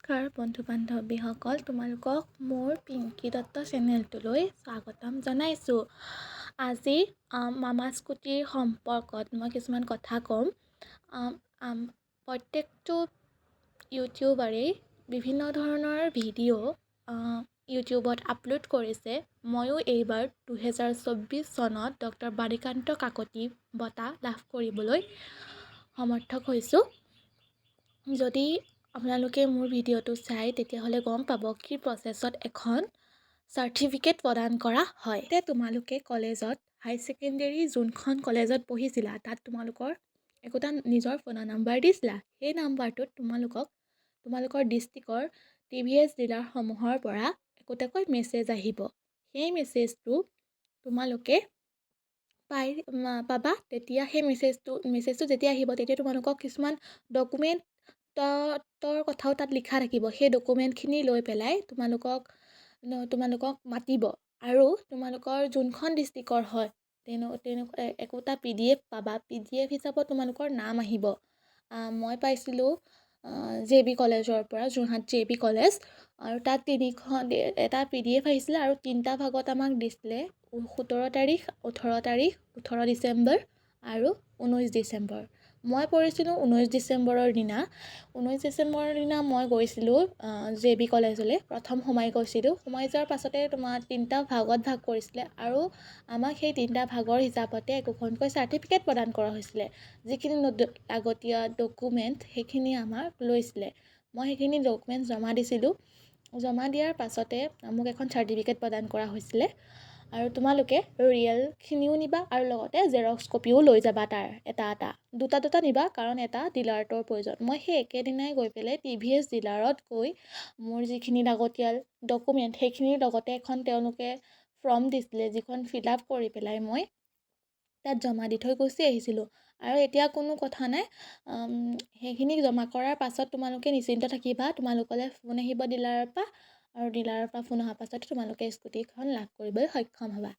নমস্কাৰ বন্ধু-বান্ধৱীসকল, তোমালোকক মোৰ পিংকি দত্ত চেনেলটোলৈ স্বাগতম জনাইছোঁ। আজি মামা স্কুটিৰ সম্পৰ্কত মই কিছুমান কথা ক'ম। প্ৰত্যেকটো ইউটিউবাৰেই বিভিন্ন ধৰণৰ ভিডিঅ' ইউটিউবত আপলোড কৰিছে। ময়ো এইবাৰ 2024 চনত ডক্টৰ বাণীকান্ত কাকতি বঁটা লাভ কৰিবলৈ সমৰ্থক হৈছোঁ। যদি আপোনালোকে মোৰ ভিডিঅ'টো চাই তেতিয়াহ'লে গম পাব কি প্ৰচেছত এখন চাৰ্টিফিকেট প্ৰদান কৰা হয়। এতিয়া তোমালোকে কলেজত হাই ছেকেণ্ডেৰী যোনখন কলেজত পঢ়িছিলা তাত তোমালোকৰ একোটা নিজৰ ফোন নাম্বাৰ দিছিলা। সেই নাম্বাৰটোত তোমালোকৰ ডিষ্ট্ৰিক্টৰ TVS ডিলাৰসমূহৰ পৰা একোটাকৈ মেছেজ আহিব। সেই মেছেজটো তোমালোকে পাবা। তেতিয়া সেই মেছেজটো যেতিয়া আহিব তেতিয়া তোমালোকক কিছুমান ডকুমেণ্টৰ কথাও তাত লিখা থাকিব। সেই ডকুমেণ্টখিনি লৈ পেলাই তোমালোকক মাতিব আৰু তোমালোকৰ যোনখন ডিষ্ট্ৰিক্টৰ হয় তেনেকুৱা একোটা PDF পাবা। PDF হিচাপত তোমালোকৰ নাম আহিব। মই পাইছিলোঁ JB কলেজৰ পৰা, যোৰহাট JB কলেজ, আৰু তাত এটা PDF আহিছিলে আৰু 3টা ভাগত আমাক দিছিলে, 17 তাৰিখ, 18 তাৰিখ, 18 ডিচেম্বৰ আৰু 19 ডিচেম্বৰ। মই পঢ়িছিলোঁ 19 ডিচেম্বৰৰ দিনা। 19 ডিচেম্বৰৰ দিনা মই গৈছিলোঁ JB কলেজলৈ। প্ৰথম সোমাই যোৱাৰ পাছতে তোমাৰ 3টা ভাগত ভাগ কৰিছিলে আৰু আমাক সেই 3টা ভাগৰ হিচাপতে একোখনকৈ চাৰ্টিফিকেট প্ৰদান কৰা হৈছিলে। যিখিনি লাগতীয়াল ডকুমেণ্ট সেইখিনি আমাক লৈছিলে। মই সেইখিনি ডকুমেণ্ট জমা দিছিলোঁ। জমা দিয়াৰ পাছতে মোক এখন চাৰ্টিফিকেট প্ৰদান কৰা হৈছিলে। আৰু তোমালোকে ৰিয়েলখিনিও নিবা আৰু লগতে জেৰক্স কপিও লৈ যাবা। তাৰ দুটা নিবা, কাৰণ এটা ডিলাৰটোৰ প্ৰয়োজন। মই সেই একেদিনাই গৈ পেলাই TVS ডিলাৰত গৈ মোৰ যিখিনি লাগতীয়াল ডকুমেণ্ট সেইখিনিৰ লগতে এখন তেওঁলোকে ফৰ্ম দিছিলে, যিখন ফিল আপ কৰি পেলাই মই তাত জমা দি থৈ গুচি আহিছিলোঁ। আৰু এতিয়া কোনো কথা নাই, সেইখিনি জমা কৰাৰ পাছত তোমালোকে নিশ্চিন্ত থাকিবা। তোমালোকলৈ ফোন আহিব ডিলাৰৰ পৰা, আৰু ডিলাৰৰ পৰা ফোন অহাৰ পাছতে তোমালোকে স্কুটিখন লাভ কৰিবলৈ সক্ষম হ'বা।